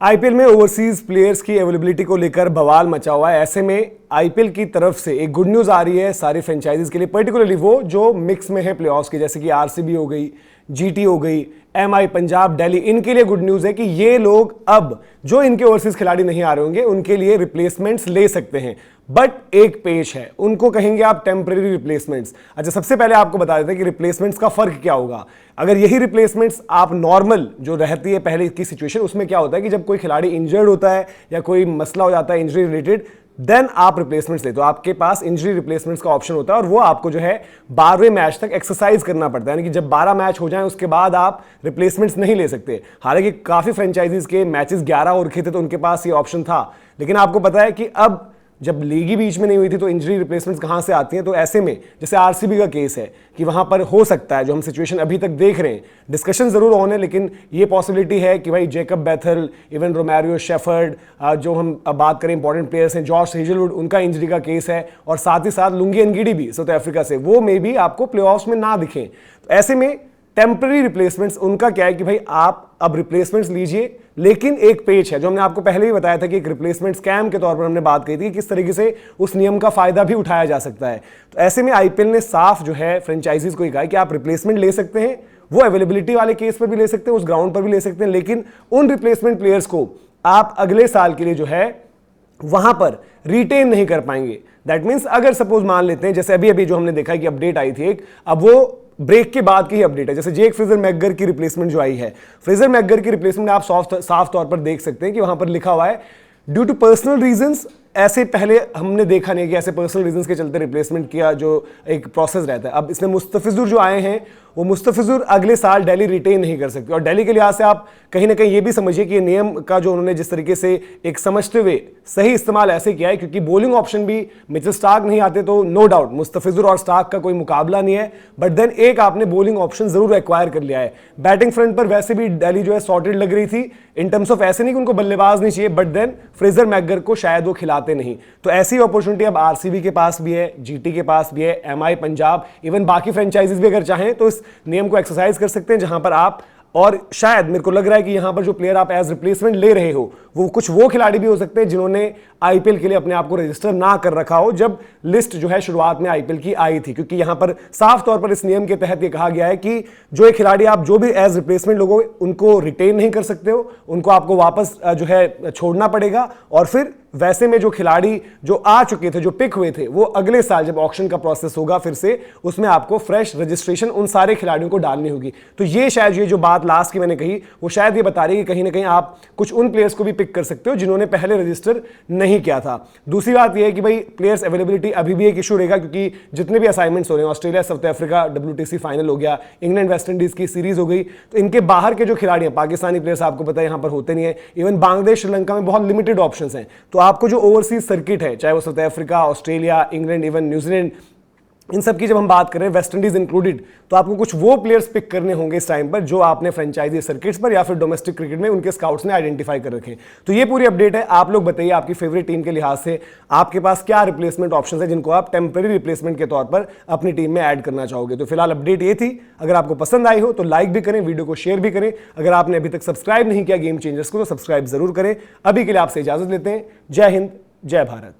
IPL में overseas players की availability को लेकर बवाल मचा हुआ है। ऐसे में आईपीएल की तरफ से एक गुड न्यूज आ रही है सारी फ्रेंचाइजीज के लिए, पर्टिकुलरली वो जो मिक्स में है प्लेऑफ्स के, जैसे कि आरसीबी हो गई, जीटी हो गई, एमआई, पंजाब, दिल्ली। इनके लिए गुड न्यूज है कि ये लोग अब जो इनके ओवरसीज खिलाड़ी नहीं आ रहे होंगे उनके लिए रिप्लेसमेंट्स ले सकते हैं। बट एक पेश है, उनको कहेंगे आप टेम्परेरी रिप्लेसमेंट्स। अच्छा, सबसे पहले आपको बता देते हैं कि रिप्लेसमेंट्स का फर्क क्या होगा। अगर यही रिप्लेसमेंट्स आप नॉर्मल जो रहती है पहले की सिचुएशन, उसमें क्या होता है कि जब कोई खिलाड़ी इंजर्ड होता है या कोई मसला हो जाता है इंजरी रिलेटेड, देन आप रिप्लेसमेंट्स ले, तो आपके पास इंजरी रिप्लेसमेंट्स का ऑप्शन होता है और वो आपको जो है 12वें मैच तक एक्सरसाइज करना पड़ता है, यानी कि जब 12 मैच हो जाएं उसके बाद आप रिप्लेसमेंट्स नहीं ले सकते। हालांकि काफी फ्रेंचाइजीज के मैचेस 11 और थे तो उनके पास ये ऑप्शन था, लेकिन आपको पता है कि अब जब लीग ही बीच में नहीं हुई थी तो इंजरी रिप्लेसमेंट्स कहां से आती हैं। तो ऐसे में जैसे आरसीबी का केस है कि वहां पर हो सकता है, जो हम सिचुएशन अभी तक देख रहे हैं, डिस्कशन जरूर ऑन है, लेकिन ये पॉसिबिलिटी है कि भाई Jacob Bethel, even Romario, shepherd, जो हम अब बात करें इंपॉर्टेंट प्लेयर्स हैं, जॉर्ज हेजलवुड, उनका इंजरी का केस है, और साथ ही साथ लुंगी एनगिडी भी साउथ अफ्रीका से, वो मे भी आपको प्लेऑफ्स में ना दिखें। तो ऐसे में टेम्पररी रिप्लेसमेंट्स, उनका क्या है कि भाई आप अब रिप्लेसमेंट्स लीजिए, लेकिन एक पेच है जो हमने आपको पहले ही बताया था कि एक रिप्लेसमेंट स्कैम के तौर पर हमने बात की थी कि किस तरीके से उस नियम का फायदा भी उठाया जा सकता है। तो ऐसे में आईपीएल ने साफ जो है फ्रेंचाइजीज को कहा कि आप रिप्लेसमेंट ले सकते हैं, वो अवेलेबिलिटी वाले केस पर भी ले सकते हैं, उस ग्राउंड पर भी ले सकते हैं, लेकिन उन रिप्लेसमेंट प्लेयर्स को आप अगले साल के लिए जो है वहां पर रिटेन नहीं कर पाएंगे। दैट मीन्स अगर सपोज मान लेते हैं, जैसे अभी जो हमने देखा कि अपडेट आई थी एक, अब वो ब्रेक के बाद की ही अपडेट है, जैसे जेक फ्रेजर मैकगर की रिप्लेसमेंट जो आई है, फ्रेजर मैकगर की रिप्लेसमेंट आप साफ तौर पर देख सकते हैं कि वहां पर लिखा हुआ है ड्यू टू पर्सनल रीजंस। ऐसे पहले हमने देखा नहीं कि ऐसे पर्सनल रीजंस के चलते रिप्लेसमेंट किया जो एक प्रोसेस रहता है। अब इसमें मुस्तफिजुर जो आए हैं, वो मुस्तफिजुर अगले साल दिल्ली रिटेन नहीं कर सकते, और दिल्ली के लिहाज से आप कहीं ना कहीं ये भी समझिए कि ये नियम का जो उन्होंने जिस तरीके से एक समझते हुए सही इस्तेमाल ऐसे किया है, क्योंकि बॉलिंग ऑप्शन भी मिचेल स्टार्क नहीं आते तो नो डाउट मुस्तफिजुर और स्टार्क का कोई मुकाबला नहीं है, बट देन एक आपने बॉलिंग ऑप्शन जरूर एक्वायर कर लिया है। बैटिंग फ्रंट पर वैसे भी दिल्ली जो है सॉर्टेड लग रही थी इन टर्म्स ऑफ, ऐसे नहीं कि उनको बल्लेबाज नहीं चाहिए, बट देन फ्रेजर मैकगर को शायद वो खिलाते नहीं। तो ऐसी अपॉर्चुनिटी अब आरसीबी के पास भी है, जीटी के पास भी है, एमआई, पंजाब, इवन बाकी फ्रेंचाइजीज भी अगर चाहें तो इस नियम को एक्सरसाइज कर सकते हैं, जहां पर आप, और शायद मेरे को लग रहा है कि यहां पर जो प्लेयर आप एज रिप्लेसमेंट ले रहे हो वो कुछ वो खिलाड़ी भी हो सकते हैं जिन्होंने आईपीएल के लिए अपने आप को रजिस्टर ना कर रखा हो जब लिस्ट जो है शुरुआत में आईपीएल की आई थी, क्योंकि यहां पर साफ तौर पर इस नियम के तहत ये कहा गया है कि जो एक खिलाड़ी आप जो भी एज रिप्लेसमेंट लोगोगे उनको रिटेन नहीं कर सकते हो, उनको आपको वापस जो है छोड़ना पड़ेगा, और फिर वैसे में जो खिलाड़ी जो आ चुके थे, जो पिक हुए थे, वो अगले साल जब ऑक्शन का प्रोसेस होगा फिर से उसमें आपको फ्रेश रजिस्ट्रेशन उन सारे खिलाड़ियों को डालनी होगी। तो ये शायद ये जो बात लास्ट की मैंने कही वो शायद ये बता रही है कि कहीं ना कहीं आप कुछ उन प्लेयर्स को भी पिक कर सकते हो जिन्होंने पहले रजिस्टर नहीं किया था। दूसरी बात यह है कि भाई प्लेयर्स अवेलेबिलिटी अभी भी एक इशू रहेगा, क्योंकि जितने भी असाइनमेंट्स हो रहे हैं, Australia south Africa WTC final हो गया, इंग्लैंड वेस्ट इंडीज की सीरीज हो गई, तो इनके बाहर के जो खिलाड़ी हैं, पाकिस्तानी प्लेयर्स आपको पता है यहां पर होते नहीं है, इवन बांग्लादेश, श्रीलंका में बहुत लिमिटेड ऑप्शंस हैं। तो आपको जो ओवरसीज सर्किट है, चाहे वो South Africa, Australia, England, even New Zealand, इन सब की जब हम बात करें वेस्ट इंडीज इंक्लूडेड, तो आपको कुछ वो प्लेयर्स पिक करने होंगे इस टाइम पर जो आपने फ्रेंचाइजी सर्किट्स पर या फिर डोमेस्टिक क्रिकेट में उनके स्काउट्स ने आइडेंटिफाई कर रखे। तो ये पूरी अपडेट है। आप लोग बताइए आपकी फेवरेट टीम के लिहाज से आपके पास क्या रिप्लेसमेंट ऑप्शंस है जिनको आप टेम्पररी रिप्लेसमेंट के तौर पर अपनी टीम में ऐड करना चाहोगे। तो फिलहाल अपडेट ये थी। अगर आपको पसंद आई हो तो लाइक भी करें, वीडियो को शेयर भी करें। अगर आपने अभी तक सब्सक्राइब नहीं किया गेम चेंजर्स को तो सब्सक्राइब जरूर करें। अभी के लिए आपसे इजाजत लेते हैं। जय हिंद, जय भारत।